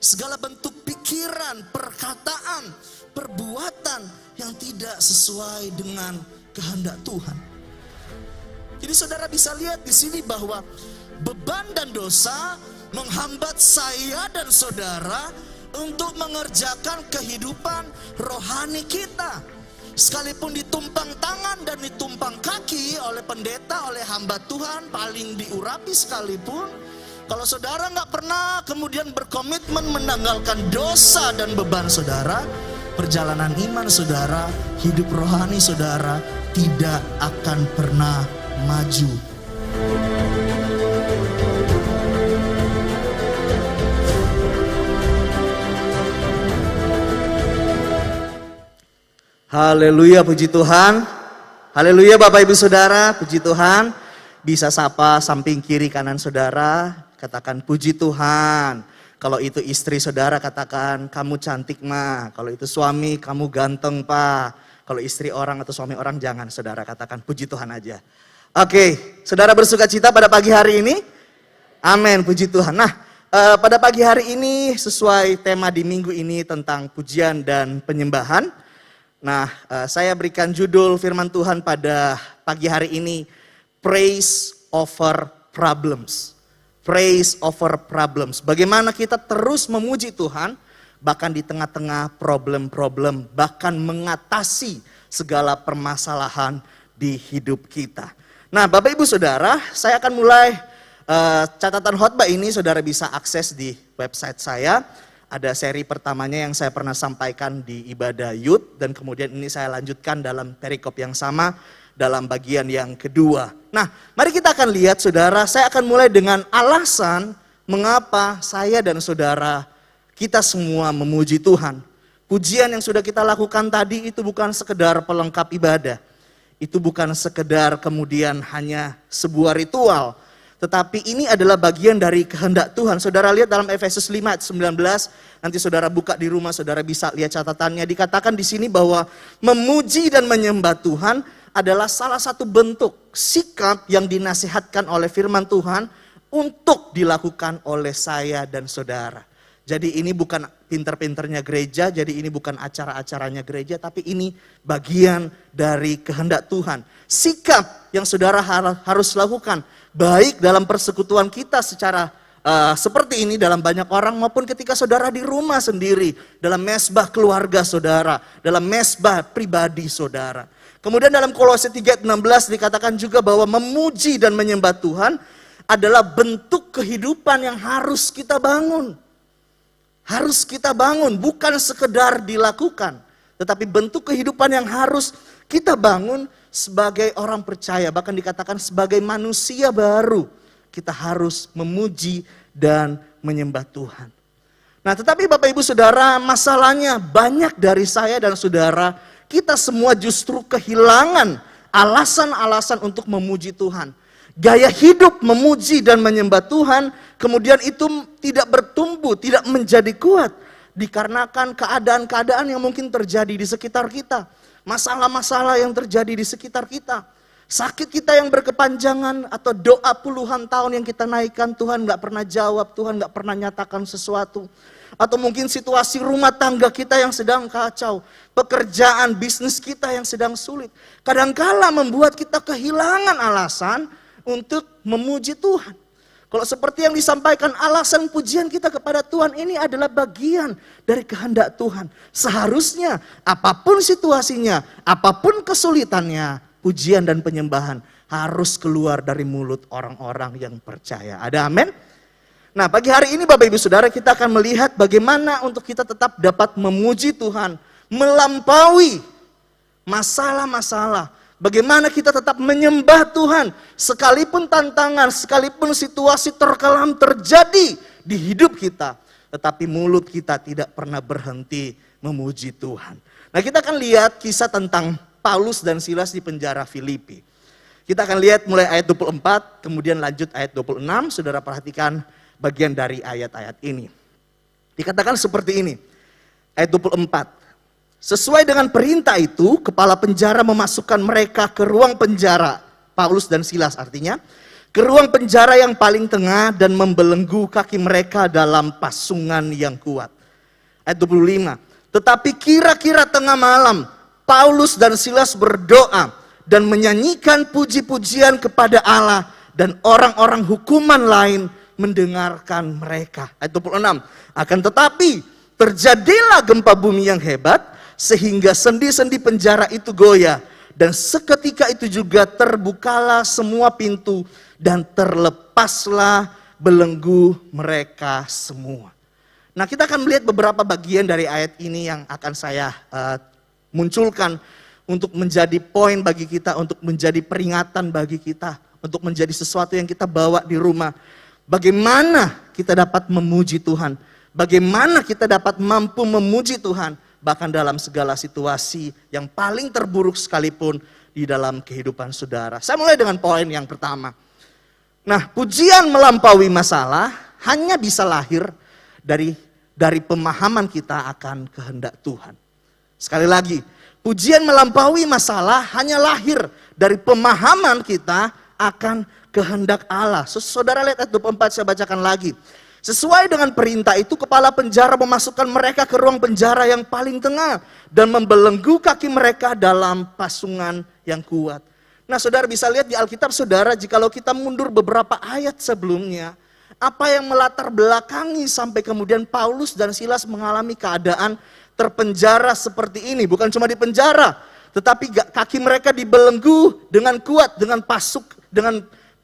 segala bentuk pikiran, perkataan, perbuatan yang tidak sesuai dengan kehendak Tuhan. Jadi saudara bisa lihat di sini bahwa beban dan dosa menghambat saya dan saudara untuk mengerjakan kehidupan rohani kita. Sekalipun ditumpang tangan dan ditumpang kaki oleh pendeta, oleh hamba Tuhan, paling diurapi sekalipun, kalau saudara nggak pernah kemudian berkomitmen menanggalkan dosa dan beban saudara, perjalanan iman saudara, hidup rohani saudara tidak akan pernah maju. Haleluya, puji Tuhan. Haleluya Bapak Ibu Saudara, puji Tuhan. Bisa sapa samping kiri kanan saudara, katakan puji Tuhan. Kalau itu istri saudara katakan kamu cantik ma. Kalau itu suami kamu ganteng pak. Kalau istri orang atau suami orang jangan, saudara katakan puji Tuhan aja. Oke, saudara bersuka cita pada pagi hari ini? Amin, puji Tuhan. Nah, pada pagi hari ini sesuai tema di minggu ini tentang pujian dan penyembahan. Nah, saya berikan judul firman Tuhan pada pagi hari ini, Praise over Problems. Praise over Problems. Bagaimana kita terus memuji Tuhan, bahkan di tengah-tengah problem-problem, bahkan mengatasi segala permasalahan di hidup kita. Nah, Bapak Ibu Saudara, saya akan mulai catatan khotbah ini saudara bisa akses di website saya. Ada seri pertamanya yang saya pernah sampaikan di ibadah youth, dan kemudian ini saya lanjutkan dalam perikop yang sama dalam bagian yang kedua. Nah, mari kita akan lihat saudara, saya akan mulai dengan alasan mengapa saya dan saudara kita semua memuji Tuhan. Pujian yang sudah kita lakukan tadi itu bukan sekedar pelengkap ibadah. Itu bukan sekedar kemudian hanya sebuah ritual. Tetapi ini adalah bagian dari kehendak Tuhan. Saudara lihat dalam Efesus 5 ayat 19, nanti saudara buka di rumah, saudara bisa lihat catatannya. Dikatakan di sini bahwa memuji dan menyembah Tuhan adalah salah satu bentuk sikap yang dinasihatkan oleh firman Tuhan untuk dilakukan oleh saya dan saudara. Jadi ini bukan pinter-pinternya gereja, jadi ini bukan acara-acaranya gereja, tapi ini bagian dari kehendak Tuhan. Sikap yang saudara harus lakukan, baik dalam persekutuan kita secara seperti ini dalam banyak orang, maupun ketika saudara di rumah sendiri, dalam mesbah keluarga saudara, dalam mesbah pribadi saudara. Kemudian dalam Kolose 3:16 dikatakan juga bahwa memuji dan menyembah Tuhan adalah bentuk kehidupan yang harus kita bangun. Harus kita bangun, bukan sekedar dilakukan, tetapi bentuk kehidupan yang harus kita bangun sebagai orang percaya, bahkan dikatakan sebagai manusia baru. Kita harus memuji dan menyembah Tuhan. Nah, tetapi Bapak Ibu Saudara, masalahnya banyak dari saya dan saudara, kita semua justru kehilangan alasan-alasan untuk memuji Tuhan. Gaya hidup memuji dan menyembah Tuhan, kemudian itu tidak bertumbuh, tidak menjadi kuat. Dikarenakan keadaan-keadaan yang mungkin terjadi di sekitar kita. Masalah-masalah yang terjadi di sekitar kita. Sakit kita yang berkepanjangan, atau doa puluhan tahun yang kita naikkan, Tuhan gak pernah jawab, Tuhan gak pernah nyatakan sesuatu. Atau mungkin situasi rumah tangga kita yang sedang kacau. Pekerjaan, bisnis kita yang sedang sulit. Kadangkala membuat kita kehilangan alasan untuk memuji Tuhan. Kalau seperti yang disampaikan, alasan pujian kita kepada Tuhan ini adalah bagian dari kehendak Tuhan. Seharusnya apapun situasinya, apapun kesulitannya, pujian dan penyembahan harus keluar dari mulut orang-orang yang percaya. Ada amin? Nah, pagi hari ini Bapak Ibu Saudara, kita akan melihat bagaimana untuk kita tetap dapat memuji Tuhan, melampaui masalah-masalah. Bagaimana kita tetap menyembah Tuhan, sekalipun tantangan, sekalipun situasi terkelam terjadi di hidup kita, tetapi mulut kita tidak pernah berhenti memuji Tuhan. Nah, kita akan lihat kisah tentang Paulus dan Silas di penjara Filipi. Kita akan lihat mulai ayat 24, kemudian lanjut ayat 26, saudara perhatikan bagian dari ayat-ayat ini. Dikatakan seperti ini, ayat 24. Sesuai dengan perintah itu, kepala penjara memasukkan mereka ke ruang penjara, Paulus dan Silas artinya, ke ruang penjara yang paling tengah dan membelenggu kaki mereka dalam pasungan yang kuat. Ayat 25. Tetapi kira-kira tengah malam, Paulus dan Silas berdoa dan menyanyikan puji-pujian kepada Allah, dan orang-orang hukuman lain mendengarkan mereka. Ayat 26. Akan tetapi terjadilah gempa bumi yang hebat sehingga sendi-sendi penjara itu goyah, dan seketika itu juga terbukalah semua pintu dan terlepaslah belenggu mereka semua. Nah, kita akan melihat beberapa bagian dari ayat ini yang akan saya munculkan untuk menjadi poin bagi kita, untuk menjadi peringatan bagi kita, untuk menjadi sesuatu yang kita bawa di rumah. Bagaimana kita dapat memuji Tuhan, bagaimana kita dapat mampu memuji Tuhan, bahkan dalam segala situasi yang paling terburuk sekalipun di dalam kehidupan saudara. Saya mulai dengan poin yang pertama. Nah, pujian melampaui masalah hanya bisa lahir dari pemahaman kita akan kehendak Tuhan. Sekali lagi, pujian melampaui masalah hanya lahir dari pemahaman kita akan kehendak Allah. Saudara lihat ayat 24, saya bacakan lagi. Sesuai dengan perintah itu, kepala penjara memasukkan mereka ke ruang penjara yang paling tengah dan membelenggu kaki mereka dalam pasungan yang kuat. Nah, saudara bisa lihat di Alkitab saudara, jikalau kita mundur beberapa ayat sebelumnya, apa yang melatar belakangi sampai kemudian Paulus dan Silas mengalami keadaan terpenjara seperti ini. Bukan cuma di penjara, tetapi kaki mereka dibelenggu dengan kuat, dengan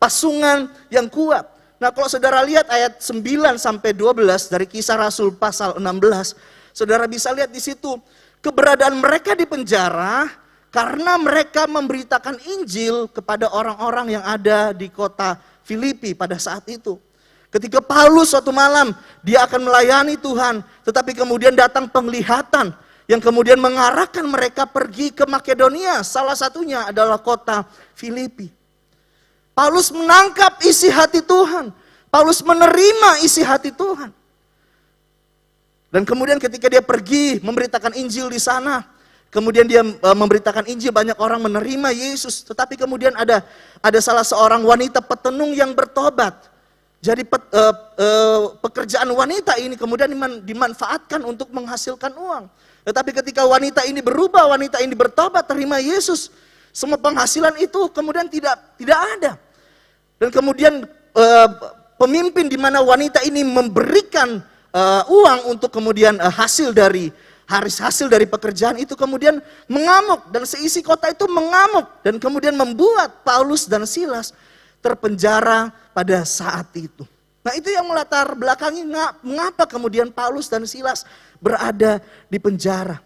pasungan yang kuat. Nah, kalau saudara lihat ayat 9 sampai 12 dari Kisah Rasul pasal 16, saudara bisa lihat di situ keberadaan mereka di penjara karena mereka memberitakan Injil kepada orang-orang yang ada di kota Filipi pada saat itu. Ketika Paulus suatu malam, dia akan melayani Tuhan, tetapi kemudian datang penglihatan yang kemudian mengarahkan mereka pergi ke Makedonia. Salah satunya adalah kota Filipi. Paulus menangkap isi hati Tuhan. Paulus menerima isi hati Tuhan. Dan kemudian ketika dia pergi memberitakan Injil di sana, kemudian dia memberitakan Injil, banyak orang menerima Yesus. Tetapi kemudian ada salah seorang wanita petenung yang bertobat. Jadi pekerjaan wanita ini kemudian dimanfaatkan untuk menghasilkan uang. Tetapi ketika wanita ini berubah, wanita ini bertobat, terima Yesus, semua penghasilan itu kemudian tidak ada. Dan kemudian pemimpin di mana wanita ini memberikan uang untuk kemudian hasil dari pekerjaan itu kemudian mengamuk, dan seisi kota itu mengamuk dan kemudian membuat Paulus dan Silas terpenjara pada saat itu. Nah, itu yang melatar belakangi mengapa kemudian Paulus dan Silas berada di penjara.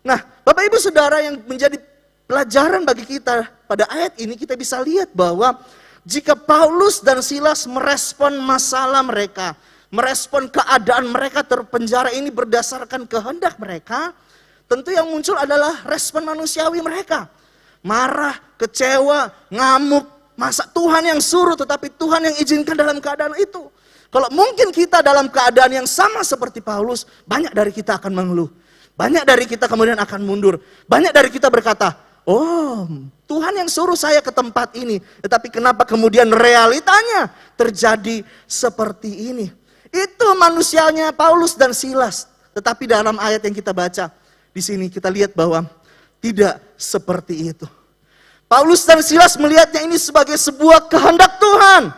Nah, Bapak Ibu Saudara, yang menjadi pelajaran bagi kita pada ayat ini, kita bisa lihat bahwa jika Paulus dan Silas merespon masalah mereka, merespon keadaan mereka terpenjara ini berdasarkan kehendak mereka, tentu yang muncul adalah respon manusiawi mereka. Marah, kecewa, ngamuk. Masa Tuhan yang suruh tetapi Tuhan yang izinkan dalam keadaan itu. Kalau mungkin kita dalam keadaan yang sama seperti Paulus, banyak dari kita akan mengeluh. Banyak dari kita kemudian akan mundur. Banyak dari kita berkata, oh, Tuhan yang suruh saya ke tempat ini. Tetapi kenapa kemudian realitanya terjadi seperti ini? Itu manusianya Paulus dan Silas. Tetapi dalam ayat yang kita baca, di sini kita lihat bahwa tidak seperti itu. Paulus dan Silas melihatnya ini sebagai sebuah kehendak Tuhan.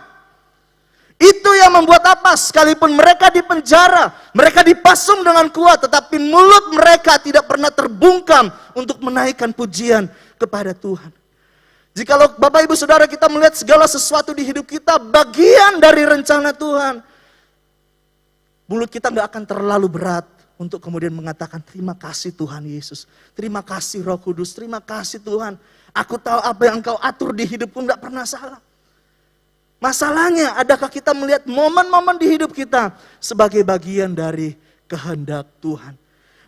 Itu yang membuat apa? Sekalipun mereka di penjara, mereka dipasung dengan kuat, tetapi mulut mereka tidak pernah terbungkam untuk menaikkan pujian kepada Tuhan. Jikalau Bapak Ibu Saudara kita melihat segala sesuatu di hidup kita bagian dari rencana Tuhan, mulut kita gak akan terlalu berat untuk kemudian mengatakan terima kasih Tuhan Yesus, terima kasih Roh Kudus, terima kasih Tuhan. Aku tahu apa yang Engkau atur di hidupku enggak pernah salah. Masalahnya, adakah kita melihat momen-momen di hidup kita sebagai bagian dari kehendak Tuhan?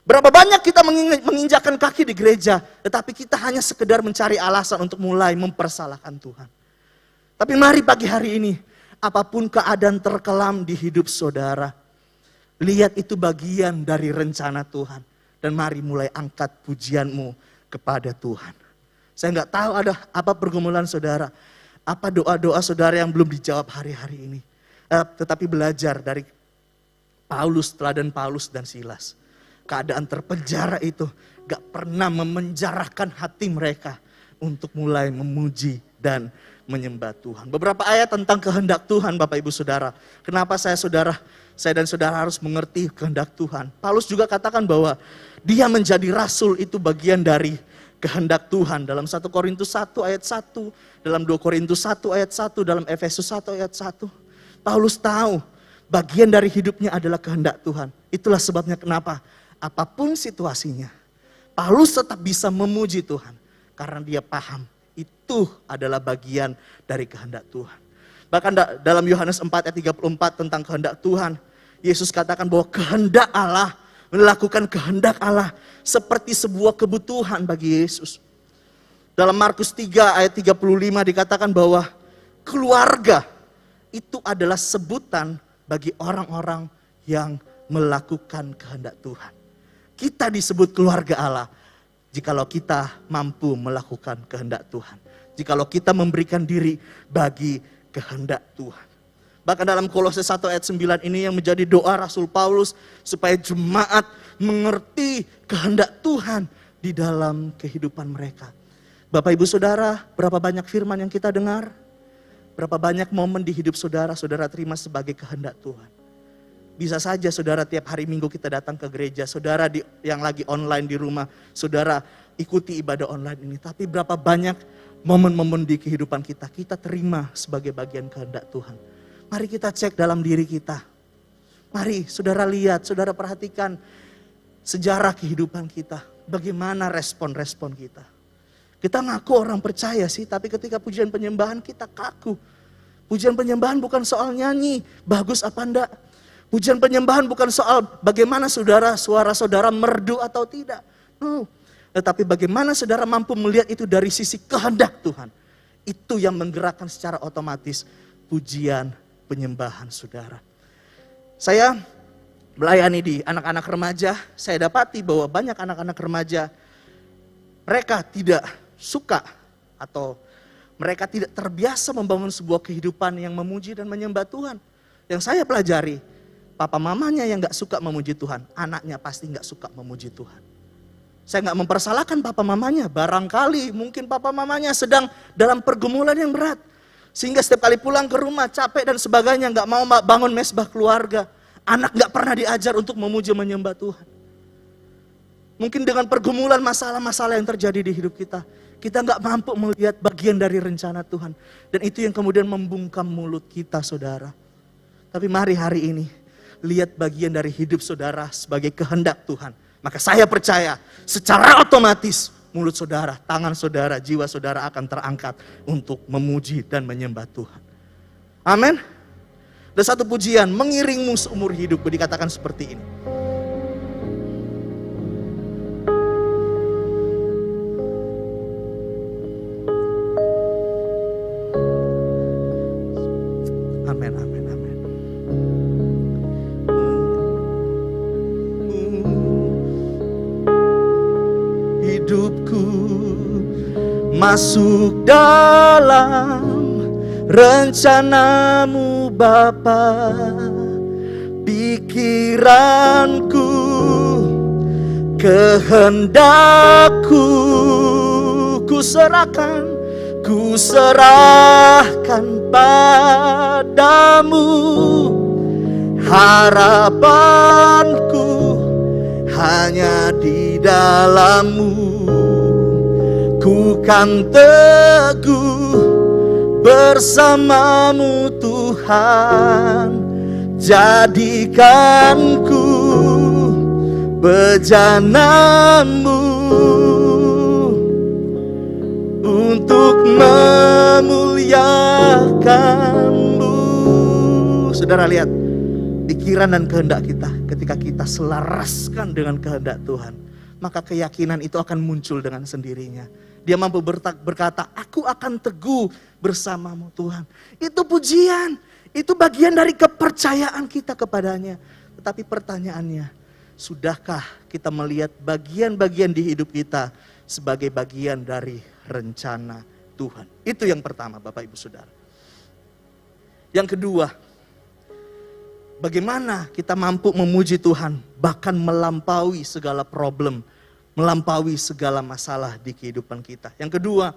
Berapa banyak kita menginjakkan kaki di gereja, tetapi kita hanya sekedar mencari alasan untuk mulai mempersalahkan Tuhan. Tapi mari pagi hari ini, apapun keadaan terkelam di hidup saudara, lihat itu bagian dari rencana Tuhan. Dan mari mulai angkat pujianmu kepada Tuhan. Saya nggak tahu ada apa pergumulan saudara. Apa doa-doa saudara yang belum dijawab hari-hari ini? Tetapi belajar dari Paulus, teladan Paulus dan Silas. Keadaan terpenjara itu gak pernah memenjarakan hati mereka untuk mulai memuji dan menyembah Tuhan. Beberapa ayat tentang kehendak Tuhan Bapak Ibu Saudara. Kenapa saya dan saudara harus mengerti kehendak Tuhan. Paulus juga katakan bahwa dia menjadi rasul itu bagian dari kehendak Tuhan. Dalam 1 Korintus 1 ayat 1, dalam 2 Korintus 1 ayat 1, dalam Efesus 1 ayat 1. Paulus tahu bagian dari hidupnya adalah kehendak Tuhan. Itulah sebabnya kenapa apapun situasinya, Paulus tetap bisa memuji Tuhan. Karena dia paham itu adalah bagian dari kehendak Tuhan. Bahkan dalam Yohanes 4 ayat 34 tentang kehendak Tuhan, Yesus katakan bahwa kehendak Allah, melakukan kehendak Allah seperti sebuah kebutuhan bagi Yesus. Dalam Markus 3 ayat 35 dikatakan bahwa keluarga itu adalah sebutan bagi orang-orang yang melakukan kehendak Tuhan. Kita disebut keluarga Allah jikalau kita mampu melakukan kehendak Tuhan. Jikalau kita memberikan diri bagi kehendak Tuhan. Bahkan dalam Kolose 1 ayat 9 ini yang menjadi doa Rasul Paulus supaya jemaat mengerti kehendak Tuhan di dalam kehidupan mereka. Bapak Ibu Saudara, berapa banyak firman yang kita dengar? Berapa banyak momen di hidup saudara terima sebagai kehendak Tuhan. Bisa saja saudara tiap hari Minggu kita datang ke gereja, saudara yang lagi online di rumah, saudara ikuti ibadah online ini. Tapi berapa banyak momen-momen di kehidupan kita terima sebagai bagian kehendak Tuhan. Mari kita cek dalam diri kita. Mari saudara lihat, saudara perhatikan sejarah kehidupan kita. Bagaimana respon-respon kita. Kita ngaku orang percaya sih, tapi ketika pujian penyembahan kita kaku. Pujian penyembahan bukan soal nyanyi, bagus apa enggak. Pujian penyembahan bukan soal bagaimana suara saudara merdu atau tidak. No. Tetapi bagaimana saudara mampu melihat itu dari sisi kehendak Tuhan. Itu yang menggerakkan secara otomatis pujian penyembahan saudara. Saya melayani di anak-anak remaja, saya dapati bahwa banyak anak-anak remaja mereka tidak suka atau mereka tidak terbiasa membangun sebuah kehidupan yang memuji dan menyembah Tuhan. Yang saya pelajari, papa mamanya yang gak suka memuji Tuhan, anaknya pasti gak suka memuji Tuhan. Saya gak mempersalahkan papa mamanya, barangkali mungkin papa mamanya sedang dalam pergumulan yang berat. Sehingga setiap kali pulang ke rumah capek dan sebagainya, gak mau bangun mesbah keluarga. Anak gak pernah diajar untuk memuji menyembah Tuhan. Mungkin dengan pergumulan masalah-masalah yang terjadi di hidup kita, kita gak mampu melihat bagian dari rencana Tuhan. Dan itu yang kemudian membungkam mulut kita saudara. Tapi mari hari ini, lihat bagian dari hidup saudara sebagai kehendak Tuhan. Maka saya percaya secara otomatis mulut saudara, tangan saudara, jiwa saudara akan terangkat untuk memuji dan menyembah Tuhan. Amin. Ada satu pujian, mengiringmu seumur hidup, dikatakan seperti ini. Amin, amin, amin. Hidupku masuk dalam rencanamu Bapa, pikiranku, kehendakku, ku serahkan padamu, harapanku hanya di dalam-Mu. Ku kan teguh bersama-Mu Tuhan, jadikan-ku bejana-Mu untuk memuliakan-Mu. Saudara lihat, pikiran dan kehendak kita ketika kita selaraskan dengan kehendak Tuhan, maka keyakinan itu akan muncul dengan sendirinya. Dia mampu berkata, aku akan teguh bersamamu Tuhan. Itu pujian, itu bagian dari kepercayaan kita kepadanya. Tetapi pertanyaannya, sudahkah kita melihat bagian-bagian di hidup kita sebagai bagian dari rencana Tuhan. Itu yang pertama, Bapak Ibu Saudara. Yang kedua, bagaimana kita mampu memuji Tuhan bahkan melampaui segala problem, melampaui segala masalah di kehidupan kita. Yang kedua,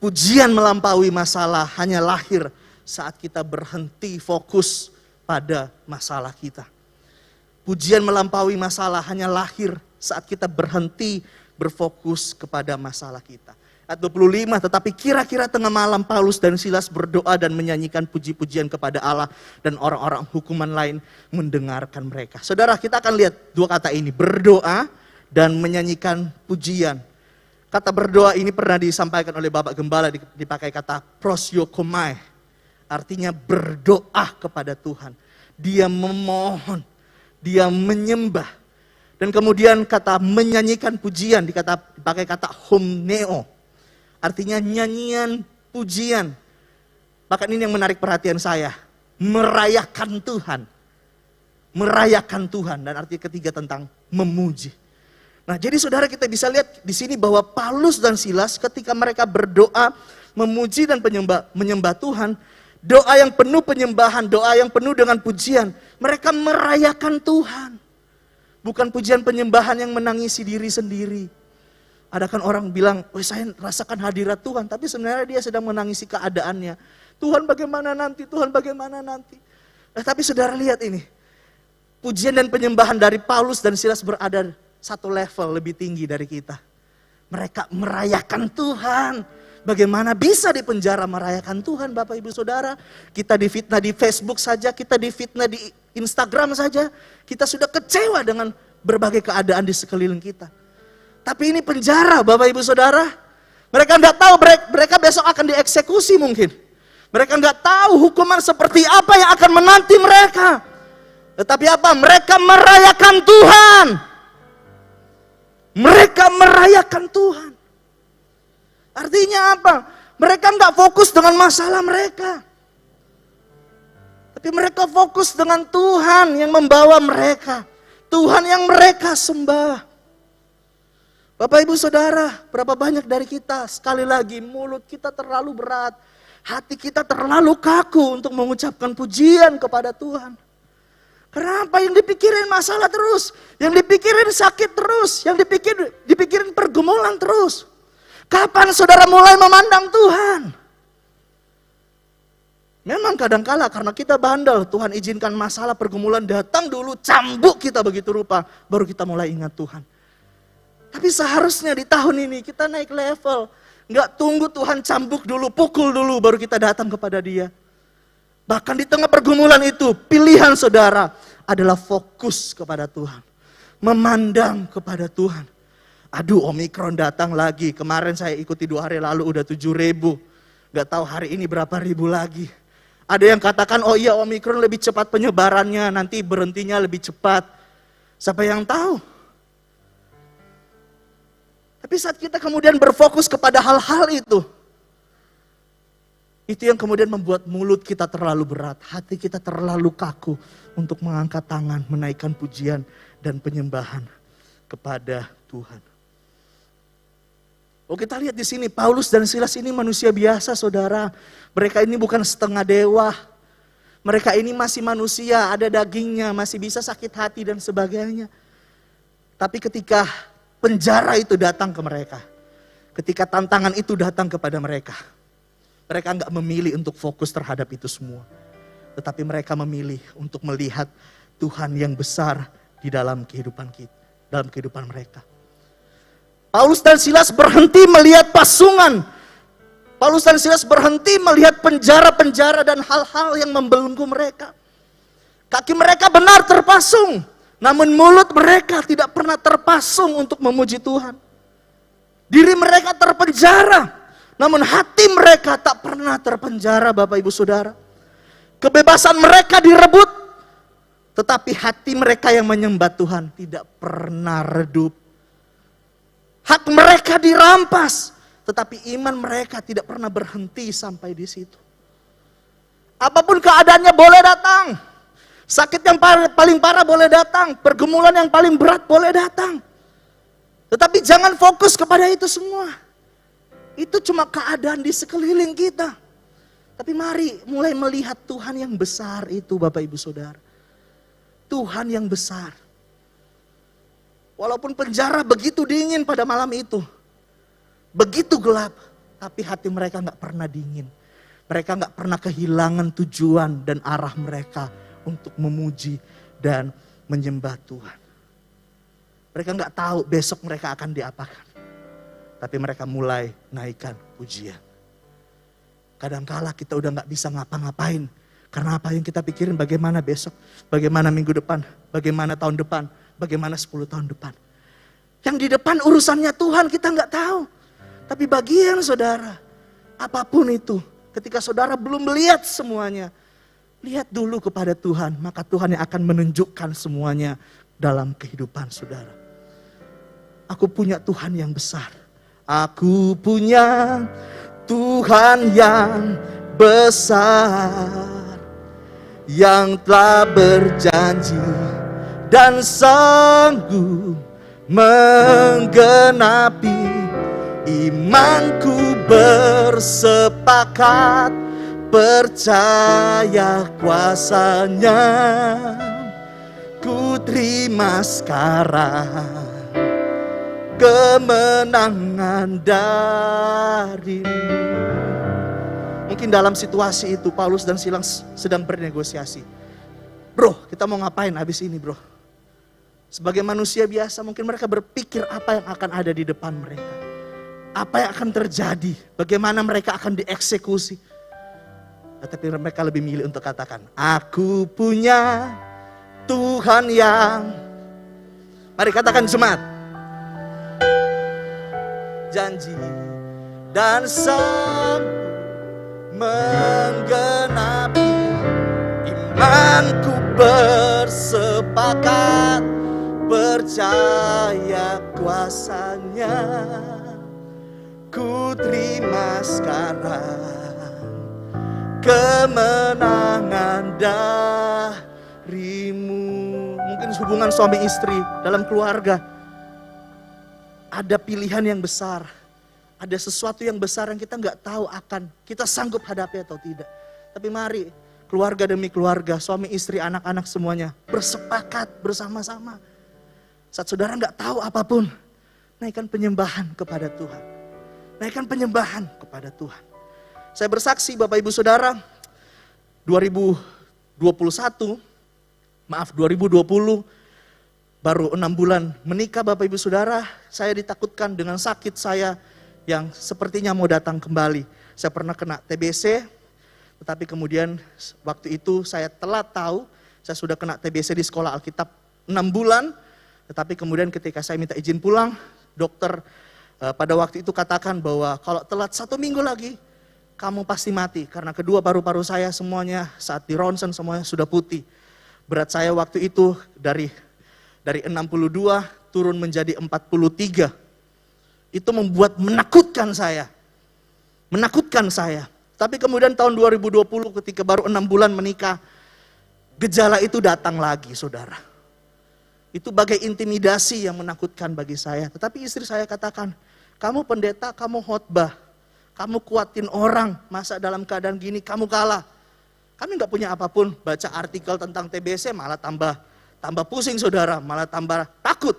pujian melampaui masalah hanya lahir saat kita berhenti fokus pada masalah kita. Pujian melampaui masalah hanya lahir saat kita berhenti berfokus kepada masalah kita. Ayat 25, tetapi kira-kira tengah malam Paulus dan Silas berdoa dan menyanyikan puji-pujian kepada Allah, dan orang-orang hukuman lain mendengarkan mereka. Saudara, kita akan lihat dua kata ini, berdoa dan menyanyikan pujian. Kata berdoa ini pernah disampaikan oleh Bapak Gembala, dipakai kata prosyokomai. Artinya berdoa kepada Tuhan. Dia memohon, dia menyembah. Dan kemudian kata menyanyikan pujian dipakai kata homneo. Artinya nyanyian pujian. Bahkan ini yang menarik perhatian saya. Merayakan Tuhan. Merayakan Tuhan. Dan arti ketiga tentang memuji. Nah, jadi saudara, kita bisa lihat di sini bahwa Paulus dan Silas ketika mereka berdoa, memuji dan menyembah Tuhan, doa yang penuh penyembahan, doa yang penuh dengan pujian, mereka merayakan Tuhan. Bukan pujian penyembahan yang menangisi diri sendiri. Ada kan orang bilang, "Oh, saya rasakan hadirat Tuhan," tapi sebenarnya dia sedang menangisi keadaannya. Tuhan bagaimana nanti? Tuhan bagaimana nanti? Nah, tapi saudara lihat ini. Pujian dan penyembahan dari Paulus dan Silas berada satu level lebih tinggi dari kita. Mereka merayakan Tuhan. Bagaimana bisa di penjara merayakan Tuhan, Bapak Ibu Saudara? Kita difitnah di Facebook saja, kita difitnah di Instagram saja. Kita sudah kecewa dengan berbagai keadaan di sekeliling kita. Tapi ini penjara, Bapak Ibu Saudara. Mereka nggak tahu mereka besok akan dieksekusi mungkin. Mereka nggak tahu hukuman seperti apa yang akan menanti mereka. Tetapi apa? Mereka merayakan Tuhan. Mereka merayakan Tuhan. Artinya apa? Mereka nggak fokus dengan masalah mereka. Tapi mereka fokus dengan Tuhan yang membawa mereka. Tuhan yang mereka sembah. Bapak Ibu Saudara, berapa banyak dari kita, sekali lagi mulut kita terlalu berat. Hati kita terlalu kaku untuk mengucapkan pujian kepada Tuhan. Kenapa? Yang dipikirin masalah terus. Yang dipikirin sakit terus. Yang dipikirin pergumulan terus. Kapan saudara mulai memandang Tuhan? Memang kadangkala karena kita bandel, Tuhan izinkan masalah pergumulan datang dulu, cambuk kita begitu rupa, baru kita mulai ingat Tuhan. Tapi seharusnya di tahun ini kita naik level. Nggak tunggu Tuhan cambuk dulu, pukul dulu, baru kita datang kepada Dia. Bahkan di tengah pergumulan itu, pilihan saudara adalah fokus kepada Tuhan. Memandang kepada Tuhan. Aduh, Omikron datang lagi. Kemarin saya ikuti 2 hari lalu udah 7.000. Gak tahu hari ini berapa ribu lagi. Ada yang katakan, oh iya Omikron lebih cepat penyebarannya, nanti berhentinya lebih cepat. Siapa yang tahu? Tapi saat kita kemudian berfokus kepada hal-hal itu yang kemudian membuat mulut kita terlalu berat, hati kita terlalu kaku untuk mengangkat tangan, menaikkan pujian dan penyembahan kepada Tuhan. Oh, kita lihat di sini Paulus dan Silas ini manusia biasa, saudara. Mereka ini bukan setengah dewa. Mereka ini masih manusia, ada dagingnya, masih bisa sakit hati dan sebagainya. Tapi ketika penjara itu datang ke mereka, ketika tantangan itu datang kepada mereka enggak memilih untuk fokus terhadap itu semua. Tetapi mereka memilih untuk melihat Tuhan yang besar di dalam kehidupan kita, dalam kehidupan mereka. Paulus dan Silas berhenti melihat pasungan. Paulus dan Silas berhenti melihat penjara-penjara dan hal-hal yang membelenggu mereka. Kaki mereka benar terpasung, namun mulut mereka tidak pernah terpasung untuk memuji Tuhan. Diri mereka terpenjara, namun hati mereka tak pernah terpenjara, Bapak Ibu Saudara. Kebebasan mereka direbut, tetapi hati mereka yang menyembah Tuhan tidak pernah redup. Hak mereka dirampas, tetapi iman mereka tidak pernah berhenti sampai di situ. Apapun keadaannya boleh datang. Sakit yang paling parah boleh datang. Pergumulan yang paling berat boleh datang. Tetapi jangan fokus kepada itu semua. Itu cuma keadaan di sekeliling kita. Tapi mari mulai melihat Tuhan yang besar itu Bapak Ibu Saudara. Tuhan yang besar. Walaupun penjara begitu dingin pada malam itu. Begitu gelap. Tapi hati mereka gak pernah dingin. Mereka gak pernah kehilangan tujuan dan arah mereka untuk memuji dan menyembah Tuhan. Mereka gak tahu besok mereka akan diapakan. Tapi mereka mulai naikkan pujian. Kadangkala kita udah gak bisa ngapa-ngapain. Karena apa yang kita pikirin bagaimana besok, bagaimana minggu depan, bagaimana tahun depan, bagaimana 10 tahun depan. Yang di depan urusannya Tuhan kita gak tahu. Tapi bagian saudara, apapun itu, ketika saudara belum melihat semuanya, lihat dulu kepada Tuhan, maka Tuhan yang akan menunjukkan semuanya dalam kehidupan saudara. Aku punya Tuhan yang besar. Aku punya Tuhan yang besar, yang telah berjanji dan sanggup menggenapi. Imanku bersepakat, percaya kuasanya. Ku terima sekarang kemenangan darimu. Mungkin dalam situasi itu Paulus dan Silas sedang bernegosiasi. Bro, kita mau ngapain habis ini bro? Sebagai manusia biasa mungkin mereka berpikir apa yang akan ada di depan mereka. Apa yang akan terjadi? Bagaimana mereka akan dieksekusi? Tetapi mereka lebih milih untuk katakan, aku punya Tuhan yang... Mari katakan jemaat. Janji dan sanggup menggenapi. Imanku bersepakat, percaya kuasanya. Ku terima sekarang kemenangan darimu. Mungkin hubungan suami istri dalam keluarga. Ada pilihan yang besar. Ada sesuatu yang besar yang kita nggak tahu akan kita sanggup hadapi atau tidak. Tapi mari keluarga demi keluarga, suami istri, anak-anak semuanya bersepakat bersama-sama. Saat saudara nggak tahu apapun, naikkan penyembahan kepada Tuhan. Naikkan penyembahan kepada Tuhan. Saya bersaksi Bapak Ibu Saudara, 2020 baru 6 bulan menikah Bapak Ibu Saudara, saya ditakutkan dengan sakit saya yang sepertinya mau datang kembali. Saya pernah kena TBC, tetapi kemudian waktu itu saya telat tahu, saya sudah kena TBC di sekolah Alkitab 6 bulan, tetapi kemudian ketika saya minta izin pulang, dokter pada waktu itu katakan bahwa kalau telat 1 minggu lagi, kamu pasti mati. Karena kedua paru-paru saya semuanya saat di ronsen semuanya sudah putih. Berat saya waktu itu dari 62 turun menjadi 43. Itu membuat menakutkan saya. Menakutkan saya. Tapi kemudian tahun 2020 ketika baru 6 bulan menikah, gejala itu datang lagi saudara. Itu bagai intimidasi yang menakutkan bagi saya. Tetapi istri saya katakan, kamu pendeta, kamu khotbah, kamu kuatin orang, masa dalam keadaan gini kamu kalah. Kami gak punya apapun, baca artikel tentang TBC malah tambah pusing saudara, malah tambah takut.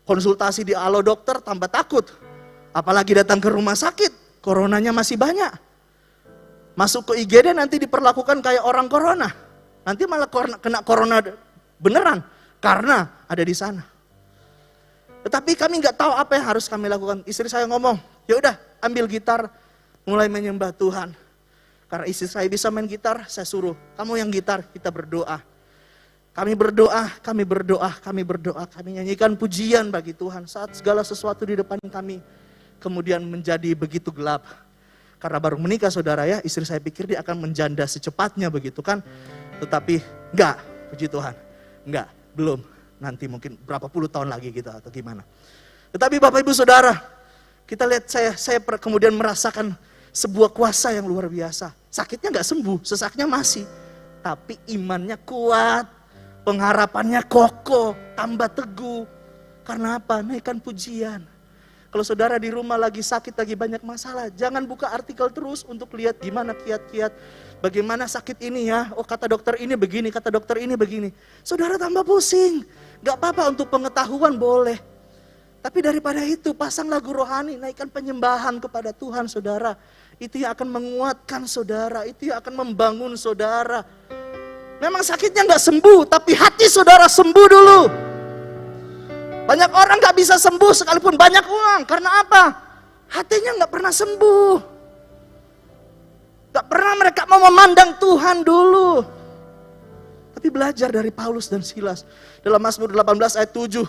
Konsultasi di Alo Dokter tambah takut. Apalagi datang ke rumah sakit, coronanya masih banyak. Masuk ke IGD nanti diperlakukan kayak orang corona. Nanti malah kena corona beneran, karena ada di sana. Tetapi kami nggak tahu apa yang harus kami lakukan. Istri saya ngomong, ya udah ambil gitar, mulai menyembah Tuhan. Karena istri saya bisa main gitar, saya suruh, kamu yang gitar, kita berdoa. Kami berdoa, kami berdoa, kami berdoa, kami nyanyikan pujian bagi Tuhan. Saat segala sesuatu di depan kami kemudian menjadi begitu gelap. Karena baru menikah saudara ya, istri saya pikir dia akan menjanda secepatnya begitu kan. Tetapi enggak, puji Tuhan, enggak, belum. Nanti mungkin berapa puluh tahun lagi gitu atau gimana. Tetapi Bapak Ibu Saudara, kita lihat saya kemudian merasakan sebuah kuasa yang luar biasa. Sakitnya gak sembuh, sesaknya masih. Tapi imannya kuat, pengharapannya kokoh, tambah teguh. Karena apa? Naikkan pujian. Kalau saudara di rumah lagi sakit, lagi banyak masalah, jangan buka artikel terus untuk lihat gimana kiat-kiat, bagaimana sakit ini ya. Oh, kata dokter ini begini, kata dokter ini begini. Saudara tambah pusing. Gak apa-apa untuk pengetahuan boleh. Tapi daripada itu, pasang lagu rohani, naikkan penyembahan kepada Tuhan saudara. Itu yang akan menguatkan saudara, itu yang akan membangun saudara. Memang sakitnya gak sembuh, tapi hati saudara sembuh dulu. Banyak orang gak bisa sembuh sekalipun banyak uang. Karena apa? Hatinya gak pernah sembuh. Gak pernah mereka mau memandang Tuhan dulu. Tapi belajar dari Paulus dan Silas. Dalam Mazmur 18 ayat 7.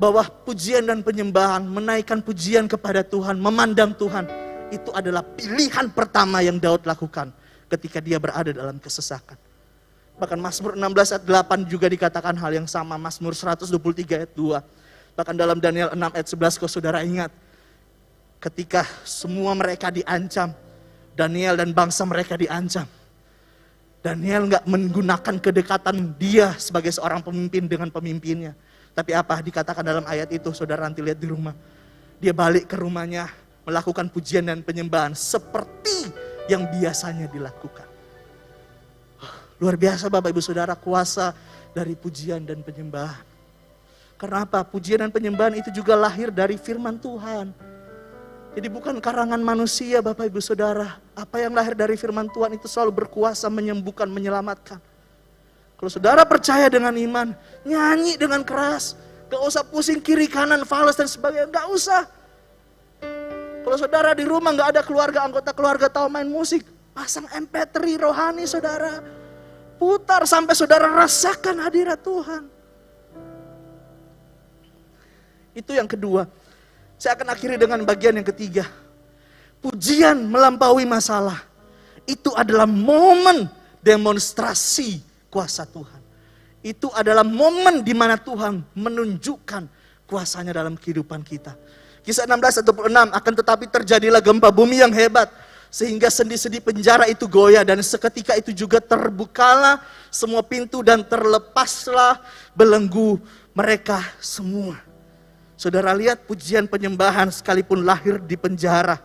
Bahwa pujian dan penyembahan, menaikkan pujian kepada Tuhan, memandang Tuhan. Itu adalah pilihan pertama yang Daud lakukan ketika dia berada dalam kesesakan. Bahkan Mazmur 16 ayat 8 juga dikatakan hal yang sama. Mazmur 123 ayat 2. Bahkan dalam Daniel 6 ayat 11, kalau saudara ingat. Ketika semua mereka diancam. Daniel dan bangsa mereka diancam. Daniel gak menggunakan kedekatan dia sebagai seorang pemimpin dengan pemimpinnya. Tapi apa dikatakan dalam ayat itu, saudara nanti lihat di rumah. Dia balik ke rumahnya, melakukan pujian dan penyembahan seperti yang biasanya dilakukan. Luar biasa Bapak Ibu Saudara, kuasa dari pujian dan penyembahan. Kenapa? Pujian dan penyembahan itu juga lahir dari firman Tuhan. Jadi bukan karangan manusia Bapak Ibu Saudara. Apa yang lahir dari firman Tuhan itu selalu berkuasa menyembuhkan, menyelamatkan. Kalau saudara percaya dengan iman, nyanyi dengan keras. Gak usah pusing kiri kanan, fals dan sebagainya, gak usah. Kalau saudara di rumah gak ada keluarga, anggota keluarga tahu main musik, pasang MP3 rohani saudara. Putar sampai saudara rasakan hadirat Tuhan. Itu yang kedua. Saya akan akhiri dengan bagian yang ketiga. Pujian melampaui masalah. Itu adalah momen demonstrasi kuasa Tuhan. Itu adalah momen di mana Tuhan menunjukkan kuasanya dalam kehidupan kita. Kisah 16 atau 6, akan tetapi terjadilah gempa bumi yang hebat. Sehingga sendi-sendi penjara itu goyah dan seketika itu juga terbukalah semua pintu dan terlepaslah belenggu mereka semua. Saudara lihat pujian penyembahan sekalipun lahir di penjara.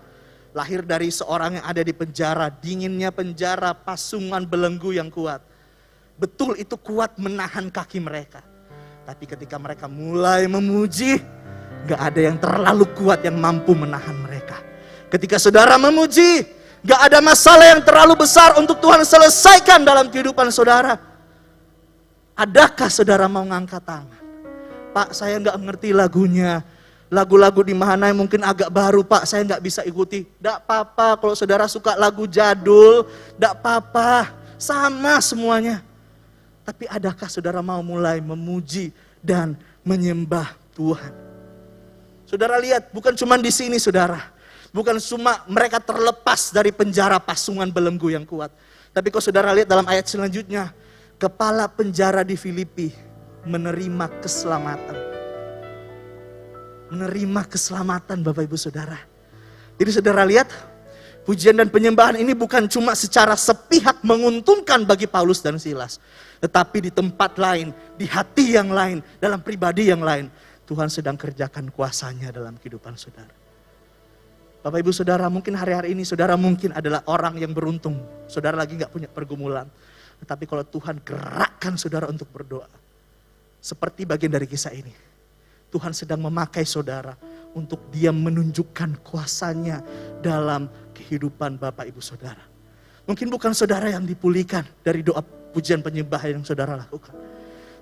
Lahir dari seorang yang ada di penjara, dinginnya penjara, pasungan belenggu yang kuat. Betul itu kuat menahan kaki mereka. Tapi ketika mereka mulai memuji, gak ada yang terlalu kuat yang mampu menahan mereka. Ketika saudara memuji, gak ada masalah yang terlalu besar untuk Tuhan selesaikan dalam kehidupan saudara. Adakah saudara mau ngangkat tangan? Pak, saya gak mengerti lagunya. Lagu-lagu di mana yang mungkin agak baru, Pak, saya gak bisa ikuti. Gak apa-apa, kalau saudara suka lagu jadul, gak apa-apa. Sama semuanya. Tapi adakah saudara mau mulai memuji dan menyembah Tuhan? Saudara lihat, bukan cuma di sini saudara. Bukan cuma mereka terlepas dari penjara pasungan belenggu yang kuat. Tapi kalau saudara lihat dalam ayat selanjutnya, kepala penjara di Filipi menerima keselamatan. Menerima keselamatan Bapak Ibu Saudara. Jadi saudara lihat, pujian dan penyembahan ini bukan cuma secara sepihak menguntungkan bagi Paulus dan Silas. Tetapi di tempat lain, di hati yang lain, dalam pribadi yang lain, Tuhan sedang kerjakan kuasanya dalam kehidupan saudara. Bapak Ibu Saudara, mungkin hari-hari ini saudara mungkin adalah orang yang beruntung. Saudara lagi gak punya pergumulan. Tetapi kalau Tuhan gerakkan saudara untuk berdoa. Seperti bagian dari kisah ini. Tuhan sedang memakai saudara untuk dia menunjukkan kuasanya dalam kehidupan Bapak Ibu Saudara. Mungkin bukan saudara yang dipulihkan dari doa pujian penyembahan yang saudara lakukan.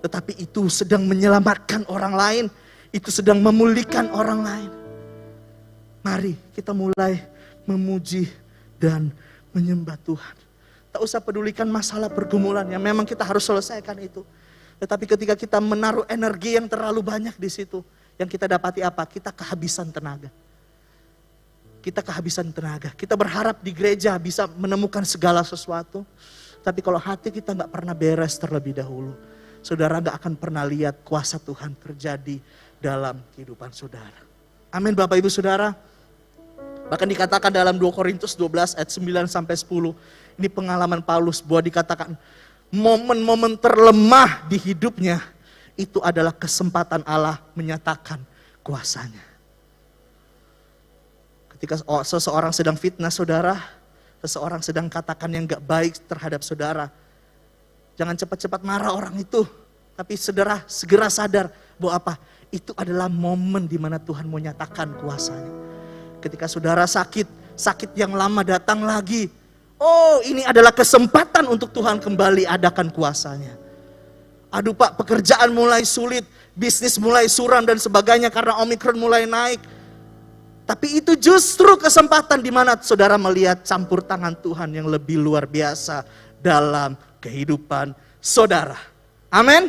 Tetapi itu sedang menyelamatkan orang lain. Itu sedang memulihkan orang lain. Mari kita mulai memuji dan menyembah Tuhan. Tak usah pedulikan masalah pergumulan yang memang kita harus selesaikan itu. Tetapi ketika kita menaruh energi yang terlalu banyak di situ, yang kita dapati apa? Kita kehabisan tenaga. Kita kehabisan tenaga. Kita berharap di gereja bisa menemukan segala sesuatu. Tapi kalau hati kita gak pernah beres terlebih dahulu, saudara gak akan pernah lihat kuasa Tuhan terjadi dalam kehidupan saudara. Amin Bapak Ibu Saudara. Bahkan dikatakan dalam 2 Korintus 12 ayat 9 sampai 10. Ini pengalaman Paulus bahwa dikatakan momen-momen terlemah di hidupnya itu adalah kesempatan Allah menyatakan kuasanya. Ketika seseorang sedang fitnah saudara, seseorang sedang katakan yang gak baik terhadap saudara, jangan cepat-cepat marah orang itu. Tapi segera sadar bahwa apa? Itu adalah momen di mana Tuhan mau nyatakan kuasanya. Ketika saudara sakit yang lama datang lagi. Oh, ini adalah kesempatan untuk Tuhan kembali adakan kuasanya. Aduh Pak, pekerjaan mulai sulit, bisnis mulai suram dan sebagainya karena Omikron mulai naik. Tapi itu justru kesempatan di mana saudara melihat campur tangan Tuhan yang lebih luar biasa dalam kehidupan saudara. Amin.